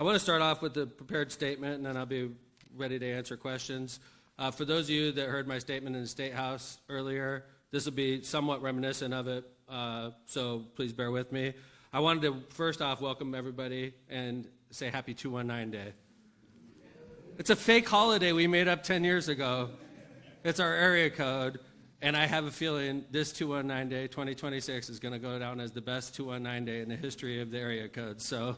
I want to start off with a prepared statement, and then I'll be ready to answer questions. For those of you that heard my statement in the State House earlier, this will be somewhat reminiscent of it, so please bear with me. I wanted to first off welcome everybody and say Happy 219 Day. It's a fake holiday we made up 10 years ago. It's our area code, and I have a feeling this 219 Day, 2026, is going to go down as the best 219 Day in the history of the area code. So,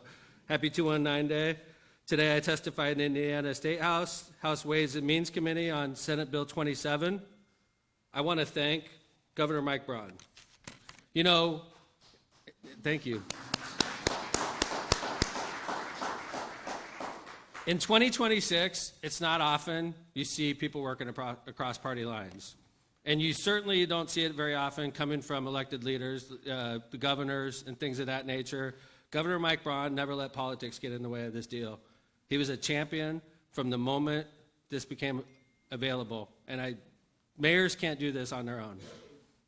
Happy 219 Day. Today I testified in Indiana State House Ways and Means Committee on Senate Bill 27. I want to thank Governor Mike Braun. You know, thank you. In 2026, it's not often you see people working across party lines. And you certainly don't see it very often coming from elected leaders, the governors, and things of that nature. Governor Mike Braun never let politics get in the way of this deal. He was a champion from the moment this became available. And mayors can't do this on their own.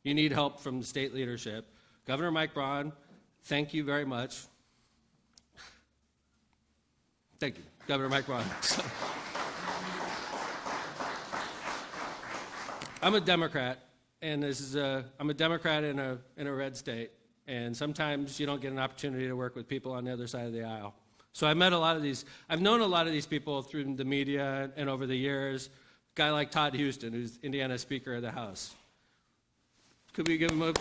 You need help from the state leadership. Governor Mike Braun, thank you very much. Thank you, Governor Mike Braun. I'm a Democrat, and I'm a Democrat in a red state. And sometimes you don't get an opportunity to work with people on the other side of the aisle. So I've known a lot of these people through the media and over the years. A guy like Todd Houston, who's Indiana Speaker of the House. Could we give him a...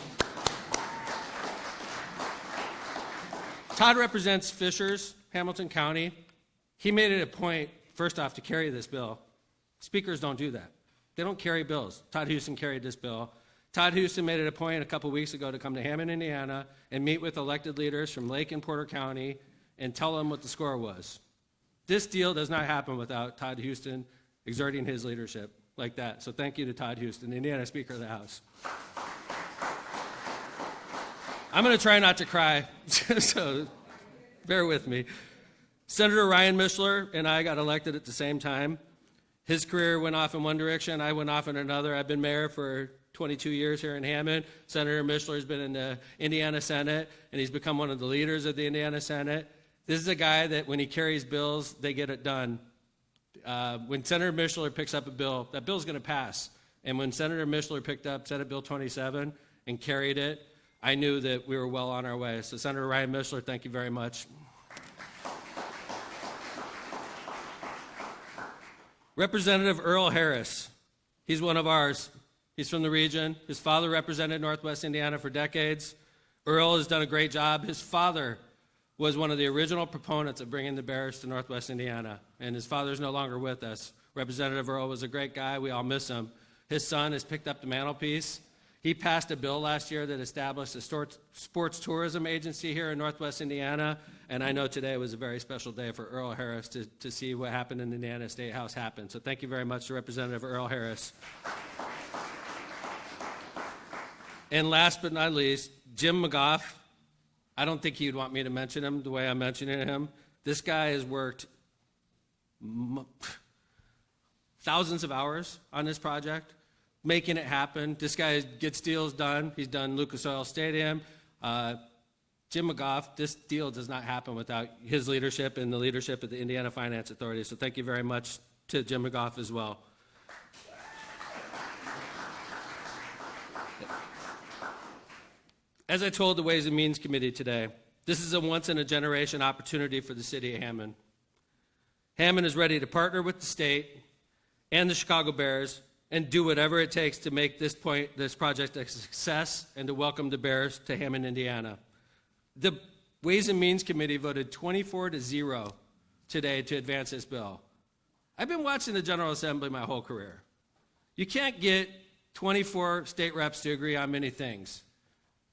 Todd represents Fishers, Hamilton County. He made it a point, first off, to carry this bill. Speakers don't do that. They don't carry bills. Todd Houston carried this bill. Todd Houston made it a point a couple weeks ago to come to Hammond, Indiana, and meet with elected leaders from Lake and Porter County and tell them what the score was. This deal does not happen without Todd Houston exerting his leadership like that. So thank you to Todd Houston, Indiana Speaker of the House. I'm going to try not to cry, so bear with me. Senator Ryan Mishler and I got elected at the same time. His career went off in one direction, I went off in another. I've been mayor for 22 years here in Hammond. Senator Mishler has been in the Indiana Senate, and he's become one of the leaders of the Indiana Senate. This is a guy that when he carries bills, they get it done. When Senator Mishler picks up a bill, that bill's going to pass. And when Senator Mishler picked up Senate Bill 27 and carried it, I knew that we were well on our way. So Senator Ryan Mishler, thank you very much. Representative Earl Harris, he's one of ours. He's from the region. His father represented Northwest Indiana for decades. Earl has done a great job. His father was one of the original proponents of bringing the Bears to Northwest Indiana, and his father's no longer with us. Representative Earl was a great guy. We all miss him. His son has picked up the mantelpiece. He passed a bill last year that established a sports tourism agency here in Northwest Indiana, and I know today was a very special day for Earl Harris to see what happened in the Indiana State House happen. So thank you very much to Representative Earl Harris. And last but not least, Jim McGough. I don't think he'd want me to mention him the way I'm mentioning him. This guy has worked thousands of hours on this project, making it happen. This guy gets deals done. He's done Lucas Oil Stadium. Jim McGough, this deal does not happen without his leadership and the leadership of the Indiana Finance Authority. So thank you very much to Jim McGough as well. As I told the Ways and Means Committee today, this is a once-in-a-generation opportunity for the city of Hammond. Hammond is ready to partner with the state and the Chicago Bears and do whatever it takes to make this project a success and to welcome the Bears to Hammond, Indiana. The Ways and Means Committee voted 24-0 today to advance this bill. I've been watching the General Assembly my whole career. You can't get 24 state reps to agree on many things.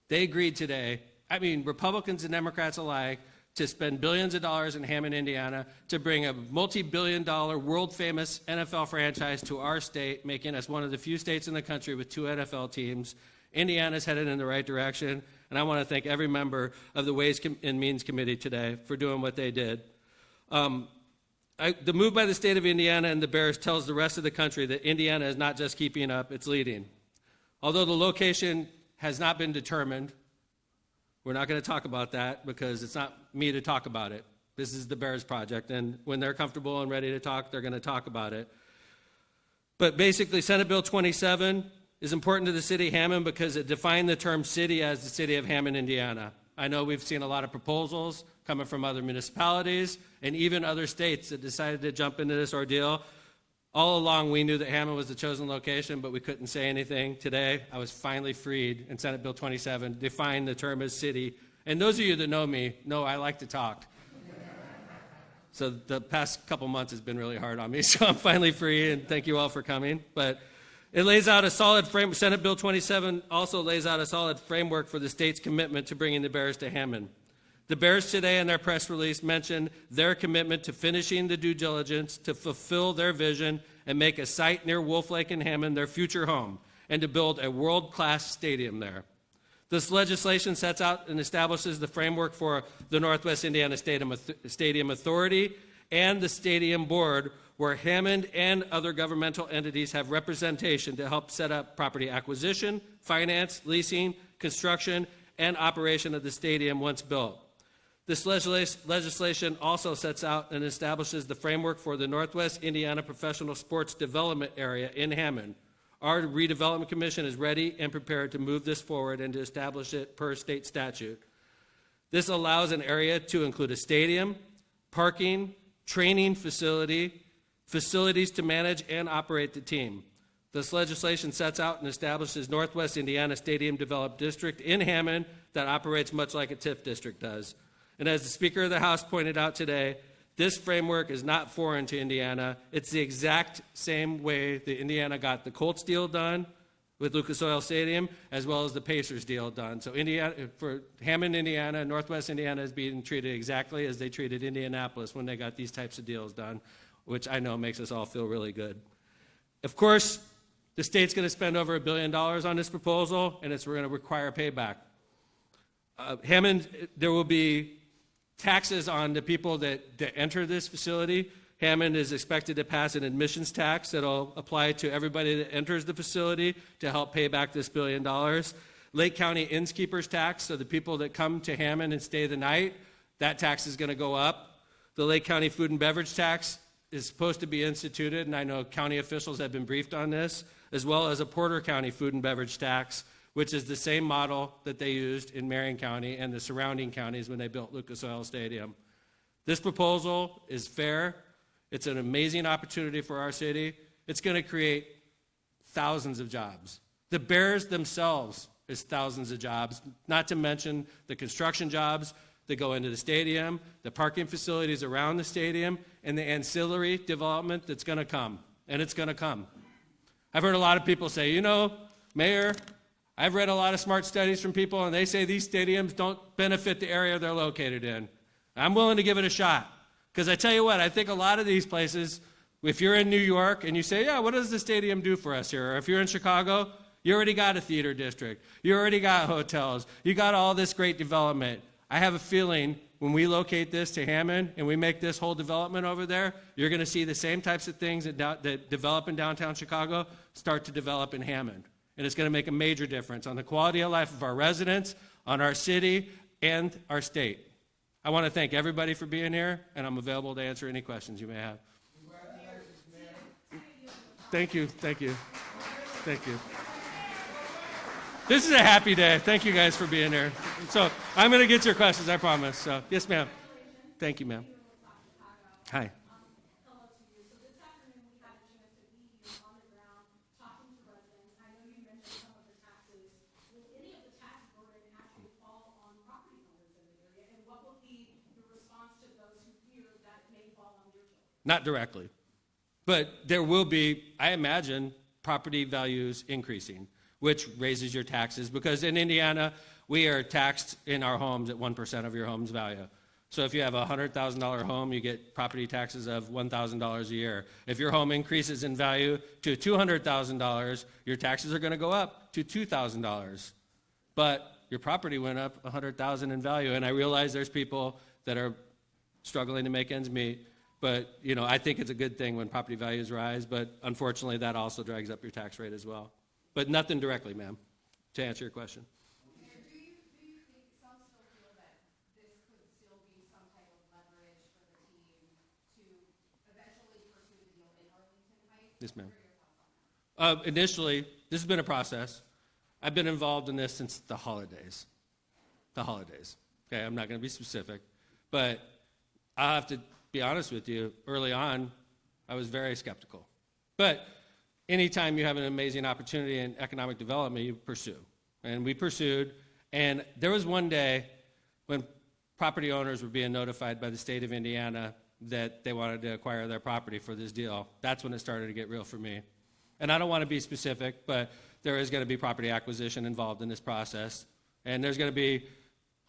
They agreed today, Republicans and Democrats alike, to spend billions of dollars in Hammond, Indiana, to bring a multi-billion-dollar, world-famous NFL franchise to our state, making us one of the few states in the country with 2 NFL teams. Indiana's headed in the right direction, and I want to thank every member of the Ways and Means Committee today for doing what they did. The move by the state of Indiana and the Bears tells the rest of the country that Indiana is not just keeping up, it's leading. Although the location has not been determined, we're not going to talk about that because it's not me to talk about it. This is the Bears project, and when they're comfortable and ready to talk, they're going to talk about it. But basically, Senate Bill 27 is important to the city of Hammond because it defined the term city as the city of Hammond, Indiana. I know we've seen a lot of proposals coming from other municipalities and even other states that decided to jump into this ordeal. All along, we knew that Hammond was the chosen location, but we couldn't say anything. Today, I was finally freed, and Senate Bill 27 defined the term as city. And those of you that know me know I like to talk. So the past couple months has been really hard on me, so I'm finally free, and thank you all for coming. But it lays out a solid frame. Senate Bill 27 also lays out a solid framework for the state's commitment to bringing the Bears to Hammond. The Bears today in their press release mentioned their commitment to finishing the due diligence to fulfill their vision and make a site near Wolf Lake and Hammond their future home, and to build a world-class stadium there. This legislation sets out and establishes the framework for the Northwest Indiana Stadium Authority and the Stadium Board, where Hammond and other governmental entities have representation to help set up property acquisition, finance, leasing, construction, and operation of the stadium once built. This legislation also sets out and establishes the framework for the Northwest Indiana Professional Sports Development Area in Hammond. Our redevelopment commission is ready and prepared to move this forward and to establish it per state statute. This allows an area to include a stadium, parking, training facility, facilities to manage and operate the team. This legislation sets out and establishes Northwest Indiana Stadium Developed District in Hammond that operates much like a TIF district does. And as the Speaker of the House pointed out today, this framework is not foreign to Indiana. It's the exact same way that Indiana got the Colts deal done with Lucas Oil Stadium, as well as the Pacers deal done. So for Hammond, Indiana, Northwest Indiana is being treated exactly as they treated Indianapolis when they got these types of deals done, which I know makes us all feel really good. Of course, the state's going to spend over $1 billion on this proposal, and it's going to require payback. Hammond, there will be taxes on the people that enter this facility. Hammond is expected to pass an admissions tax that will apply to everybody that enters the facility to help pay back this $1 billion. Lake County Innkeepers tax, so the people that come to Hammond and stay the night, that tax is going to go up. The Lake County Food and Beverage tax is supposed to be instituted, and I know county officials have been briefed on this, as well as a Porter County Food and Beverage tax, which is the same model that they used in Marion County and the surrounding counties when they built Lucas Oil Stadium. This proposal is fair. It's an amazing opportunity for our city. It's going to create thousands of jobs. The Bears themselves is thousands of jobs, not to mention the construction jobs that go into the stadium, the parking facilities around the stadium, and the ancillary development that's going to come, and it's going to come. I've heard a lot of people say, you know, Mayor, I've read a lot of smart studies from people, and they say these stadiums don't benefit the area they're located in. I'm willing to give it a shot, because I tell you what, I think a lot of these places, if you're in New York and you say, yeah, what does the stadium do for us here? Or if you're in Chicago, you already got a theater district. You already got hotels. You got all this great development. I have a feeling when we locate this to Hammond and we make this whole development over there, you're going to see the same types of things that develop in downtown Chicago start to develop in Hammond. And it's going to make a major difference on the quality of life of our residents, on our city, and our state. I want to thank everybody for being here, and I'm available to answer any questions you may have. Thank you, thank you, thank you. This is a happy day. Thank you guys for being here. So I'm going to get your questions, I promise. So, yes, ma'am. Thank you, ma'am. Hi. Not directly, but there will be, I imagine, property values increasing, which raises your taxes, because in Indiana, we are taxed in our homes at 1% of your home's value. So if you have a $100,000 home, you get property taxes of $1,000 a year. If your home increases in value to $200,000, your taxes are going to go up to $2,000. But your property went up $100,000 in value, and I realize there's people that are struggling to make ends meet. But, you know, I think it's a good thing when property values rise, but unfortunately that also drags up your tax rate as well. But nothing directly, ma'am, to answer your question. Do you think some still feel that this could still be some type of leverage Yes, ma'am. Initially, this has been a process. I've been involved in this since the holidays. The holidays. Okay, I'm not going to be specific, but I have to be honest with you. Early on, I was very skeptical. But anytime you have an amazing opportunity in economic development, you pursue. And we pursued. And there was one day when property owners were being notified by the state of Indiana that they wanted to acquire their property for this deal. That's when it started to get real for me. And I don't want to be specific, but there is going to be property acquisition involved in this process. And there's going to be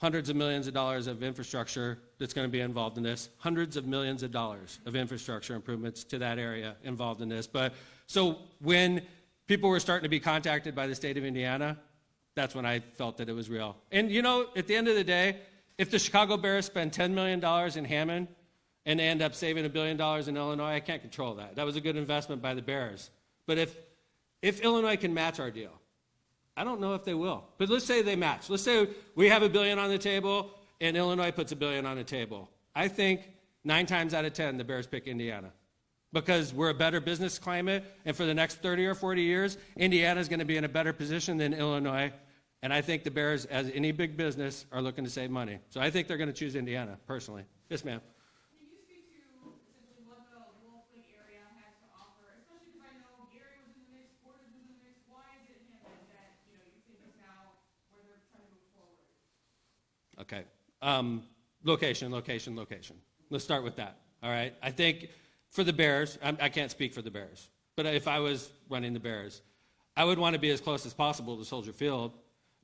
hundreds of millions of dollars of infrastructure that's going to be involved in this. Hundreds of millions of dollars of infrastructure improvements to that area involved in this. But so when people were starting to be contacted by the state of Indiana, that's when I felt that it was real. And you know, at the end of the day, if the Chicago Bears spend $10 million in Hammond and they end up saving $1 billion in Illinois, I can't control that. That was a good investment by the Bears. But if Illinois can match our deal, I don't know if they will. But let's say they match. Let's say we have $1 billion on the table and Illinois puts $1 billion on the table. I think 9 times out of 10, the Bears pick Indiana because we're a better business climate. And for the next 30 or 40 years, Indiana is going to be in a better position than Illinois. And I think the Bears, as any big business, are looking to save money. So I think they're going to choose Indiana, personally. Yes, ma'am. Can you speak to essentially what the Wolf Lake area has to offer, especially because I know Gary was in the mix, Portage was in the mix. Why is it Hammond that you think is now where they're trying to move forward? Okay. Location. Let's start with that. All right. I think for the Bears, I can't speak for the Bears, but if I was running the Bears, I would want to be as close as possible to Soldier Field.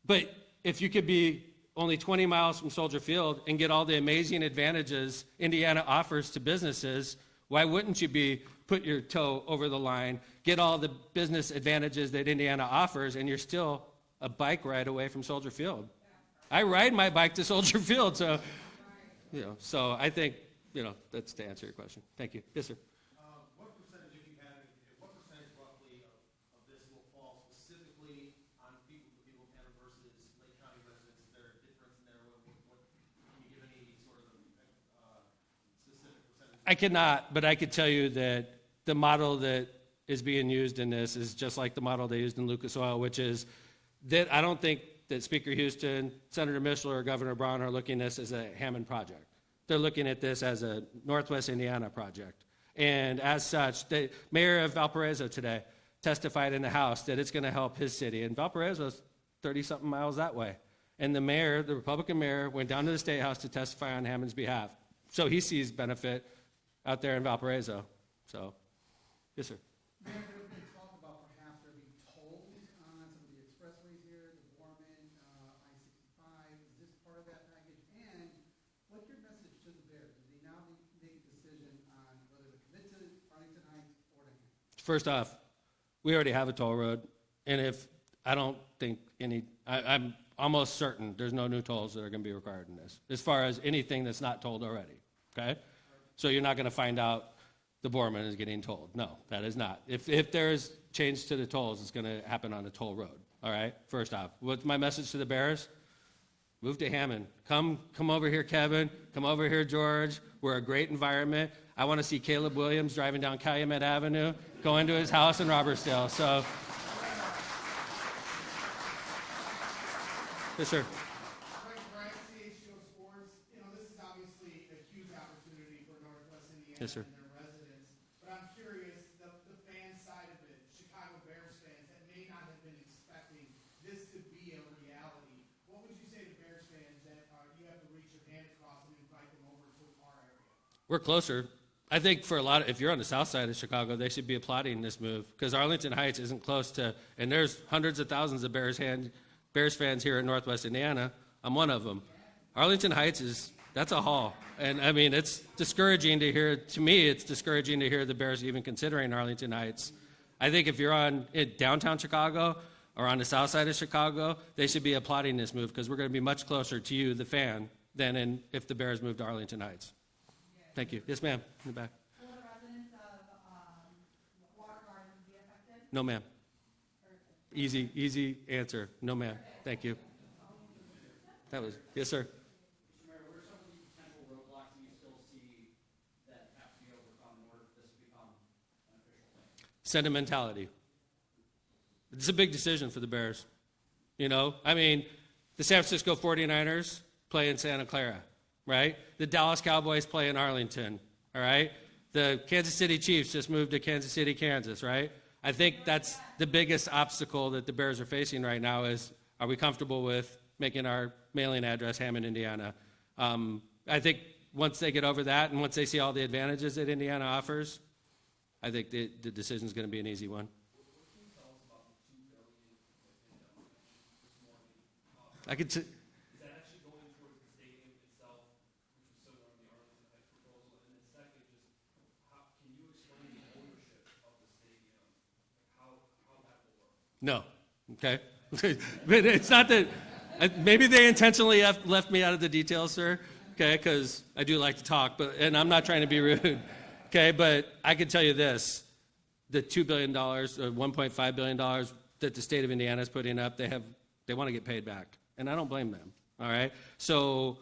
But if you could be only 20 miles from Soldier Field and get all the amazing advantages Indiana offers to businesses, why wouldn't you put your toe over the line, get all the business advantages that Indiana offers, and you're still a bike ride away from Soldier Field? I ride my bike to Soldier Field, so so I think that's to answer your question. Thank you. Yes, sir. What percentage, if you have it, what percentage roughly of this will fall specifically on people of Hammond versus Lake County residents? Is there a difference in there? Can you give any sort of specific percentage? I cannot, but I could tell you that the model that is being used in this is just like the model they used in Lucas Oil, which is that I don't think that Speaker Houston, Senator Mitchell, or Governor Brown are looking at this as a Hammond project. They're looking at this as a Northwest Indiana project. And as such, the mayor of Valparaiso today testified in the House that it's going to help his city. And Valparaiso's 30-something miles that way. And the mayor, the Republican mayor, went down to the State House to testify on Hammond's behalf. So he sees benefit out there in Valparaiso. So, yes, sir. Mayor, there been talk about perhaps there being tolls on some of the expressways here, the Borman, I-65. Is this part of that package? And what's your message to the Bears? Do they now make a decision on whether to commit to Arlington Heights or to Hammond? First off, we already have a toll road. And I don't think I'm almost certain there's no new tolls that are going to be required in this, as far as anything that's not tolled already. Okay? So you're not going to find out the Borman is getting tolled. No, that is not. If there's change to the tolls, it's going to happen on a toll road. All right? First off, what's my message to the Bears? Move to Hammond. Come over here, Kevin. Come over here, George. We're a great environment. I want to see Caleb Williams driving down Calumet Avenue, going to his house in Robertsdale. So, yes, sir. Yes, sir. And their residents. But I'm curious, the fan side of it, Chicago Bears fans that may not have been expecting this to be a reality. What would you say to Bears fans that you have to reach your hand across and invite them over to our area? We're closer. I think for if you're on the south side of Chicago, they should be applauding this move because Arlington Heights isn't close to, and there's hundreds of thousands of Bears fans here in Northwest Indiana. I'm one of them. Arlington Heights that's a haul. And I mean, it's discouraging to hear, to me, it's discouraging to hear the Bears even considering Arlington Heights. I think if you're in downtown Chicago or on the south side of Chicago, they should be applauding this move because we're going to be much closer to you, the fan, than if the Bears moved to Arlington Heights. Thank you. Yes, ma'am. In the back. Will the residents of Water Garden be affected? No, ma'am. Easy answer. No, ma'am. Thank you. That was, yes, sir. sentimentality. It's a big decision for the Bears. You know, I mean, the San Francisco 49ers play in Santa Clara, right? The Dallas Cowboys play in Arlington, all right? The Kansas City Chiefs just moved to Kansas City, Kansas, right? I think that's the biggest obstacle that the Bears are facing right now is, are we comfortable with making our mailing address Hammond, Indiana? I think once they get over that and once they see all the advantages that Indiana offers, I think the decision is going to be an easy one. I could. Is that actually going towards the stadium itself, which is similar to the Arlington Heights proposal? And then second, just can you explain the ownership of the stadium, how that will work? No. Okay. But it's not that. Maybe they intentionally left me out of the details, sir. Okay, because I do like to talk, and I'm not trying to be rude. Okay, but I can tell you this: the $2 billion or $1.5 billion that the state of Indiana is putting up, they want to get paid back. And I don't blame them, all right? So,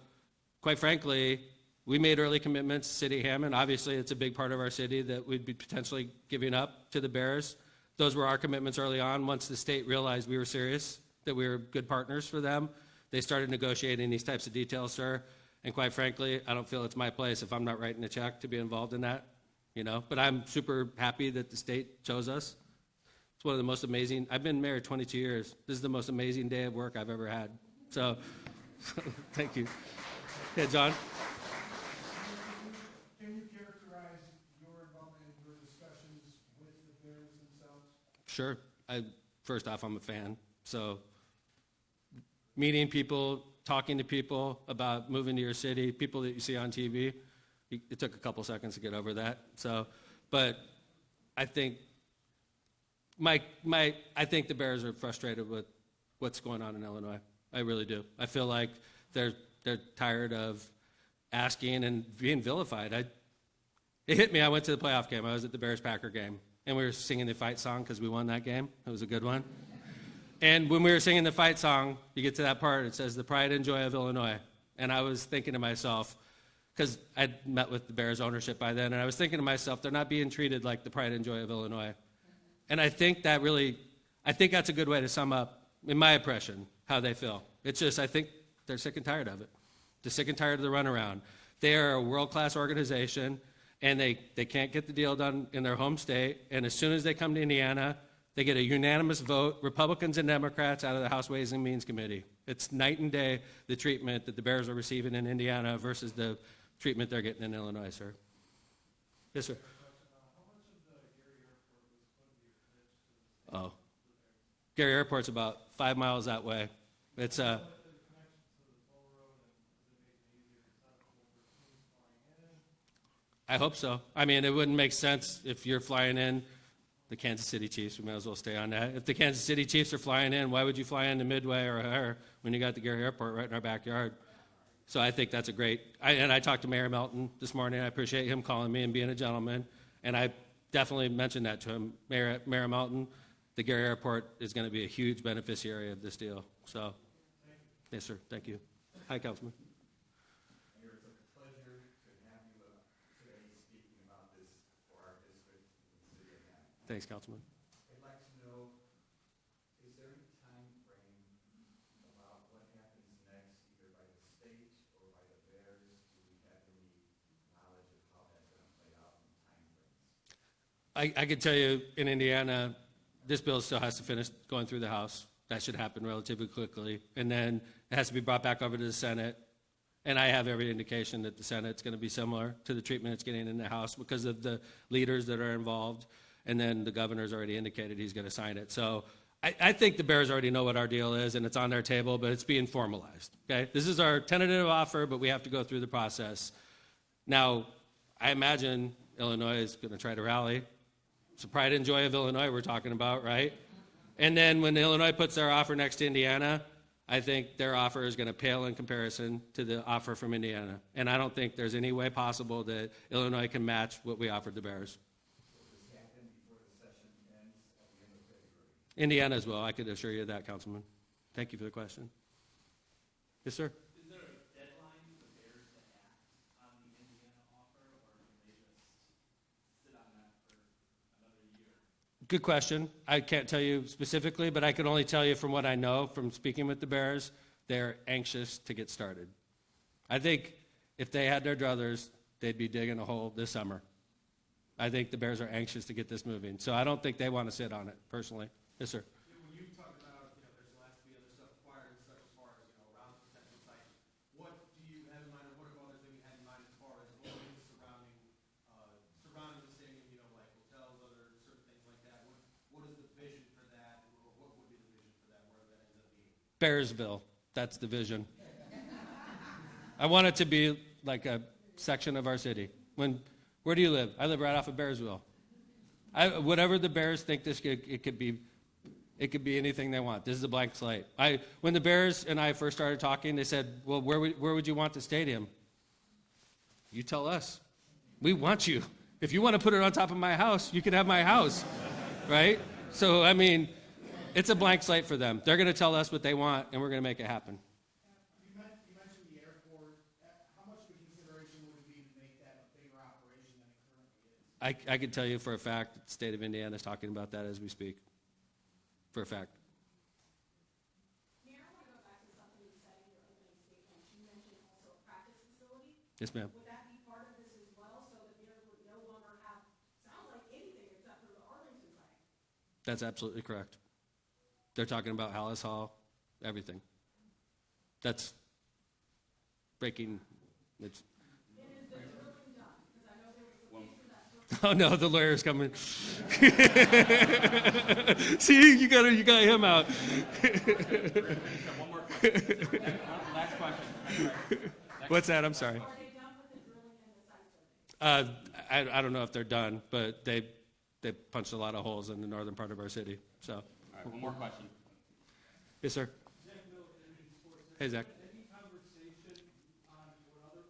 quite frankly, we made early commitments to City of Hammond. Obviously, it's a big part of our city that we'd be potentially giving up to the Bears. Those were our commitments early on. Once the state realized we were serious, that we were good partners for them, they started negotiating these types of details, sir. And quite frankly, I don't feel it's my place if I'm not writing a check to be involved in that, you know? But I'm super happy that the state chose us. It's one of the most amazing, I've been married 22 years. This is the most amazing day of work I've ever had. So, thank you. Yeah, John? Can you characterize your involvement in your discussions with the Bears themselves? Sure. First off, I'm a fan. So, meeting people, talking to people about moving to your city, people that you see on TV, it took a couple seconds to get over that. So, but I think I think the Bears are frustrated with what's going on in Illinois. I really do. I feel like they're tired of asking and being vilified. It hit me. I went to the playoff game. I was at the Bears-Packer game, and we were singing the fight song because we won that game. It was a good one. And when we were singing the fight song, you get to that part, it says, the pride and joy of Illinois. And I was thinking to myself, because I'd met with the Bears ownership by then, and I was thinking to myself, they're not being treated like the pride and joy of Illinois. And I think that's a good way to sum up, in my impression, how they feel. It's just, I think they're sick and tired of it. They're sick and tired of the runaround. They are a world-class organization, and they can't get the deal done in their home state. And as soon as they come to Indiana, they get a unanimous vote, Republicans and Democrats, out of the House Ways and Means Committee. It's night and day, the treatment that the Bears are receiving in Indiana versus the treatment they're getting in Illinois, sir. Yes, sir. Oh. Gary Airport's about 5 miles that way. It's I hope so. I mean, it wouldn't make sense if you're flying in the Kansas City Chiefs. We might as well stay on that. If the Kansas City Chiefs are flying in, why would you fly into Midway or O'Hare when you got the Gary Airport right in our backyard? So I think that's a great. And I talked to Mayor Melton this morning. I appreciate him calling me and being a gentleman. And I definitely mentioned that to him, Mayor Melton. The Gary Airport is going to be a huge beneficiary of this deal. So, yes, sir. Thank you. Hi, Councilman. Mayor, it's a pleasure to have you today speaking about this for our district in the city of Hammond. Thanks, Councilman. I'd like to know, is there any time frame about what happens next, either by the state or by the Bears? Do we have any knowledge of how that's going to play out in time frames? I could tell you in Indiana, this bill still has to finish going through the House. That should happen relatively quickly. And then it has to be brought back over to the Senate. And I have every indication that the Senate's going to be similar to the treatment it's getting in the House because of the leaders that are involved. And then the governor's already indicated he's going to sign it. So I think the Bears already know what our deal is, and it's on their table, but it's being formalized. Okay? This is our tentative offer, but we have to go through the process. Now, I imagine Illinois is going to try to rally. It's the pride and joy of Illinois we're talking about, right? And then when Illinois puts their offer next to Indiana, I think their offer is going to pale in comparison to the offer from Indiana. And I don't think there's any way possible that Illinois can match what we offered the Bears. Will this happen before the session ends at the end of February? Indiana as well, I could assure you of that, Councilman. Thank you for the question. Yes, sir. Is there a deadline for the Bears to act on the Indiana offer, or can they just sit on that for another year? Good question. I can't tell you specifically, but I can only tell you from what I know from speaking with the Bears, they're anxious to get started. I think if they had their druthers, they'd be digging a hole this summer. I think the Bears are anxious to get this moving. So I don't think they want to sit on it, personally. Yes, sir. When you talk about, there's going to have to be other stuff acquired and such as far as, around the potential site, what do you have in mind, or what have others maybe had in mind as far as what is surrounding the stadium, like hotels, other certain things like that? What is the vision for that, or what would be the vision for that, wherever that ends up being? Bearsville. That's the vision. I want it to be like a section of our city. Where do you live? I live right off of Bearsville. Whatever the Bears think it could be anything they want. This is a blank slate. When the Bears and I first started talking, they said, well, where would you want the stadium? You tell us. We want you. If you want to put it on top of my house, you can have my house, right? So, I mean, it's a blank slate for them. They're going to tell us what they want, and we're going to make it happen. You mentioned the airport. How much of a consideration would it be to make that a bigger operation than it currently is? I can tell you for a fact that the state of Indiana is talking about that as we speak. For a fact. Mayor, I want to go back to something you said in your opening statement. You mentioned also a practice facility. Yes, ma'am. Would that be part of this as well, so that Bears would no longer have, sounds like anything except for the Arlington site? That's absolutely correct. They're talking about Hallis Hall, everything. That's breaking. It's. And is the drilling done? Because I know there was a picture that Oh no, the lawyer's coming. See, you got him out. One more question. Last question. What's that? I'm sorry. are they done with the drilling and the site survey? I don't know if they're done, but they punched a lot of holes in the northern part of our city. So, All right, one more question. yes, sir. Hey, Zach. Any conversation on what else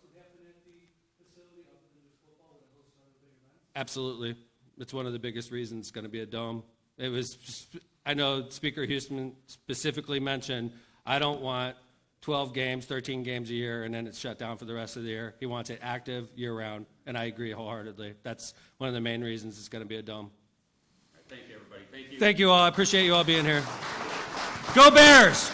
would happen at the facility other than just football, would it host other big events? Absolutely. It's one of the biggest reasons it's going to be a dome. I know Speaker Houston specifically mentioned, I don't want 12 games, 13 games a year, and then it's shut down for the rest of the year. He wants it active year-round, and I agree wholeheartedly. That's one of the main reasons it's going to be a dome. Thank you, everybody. Thank you. Thank you all. I appreciate you all being here. Go Bears!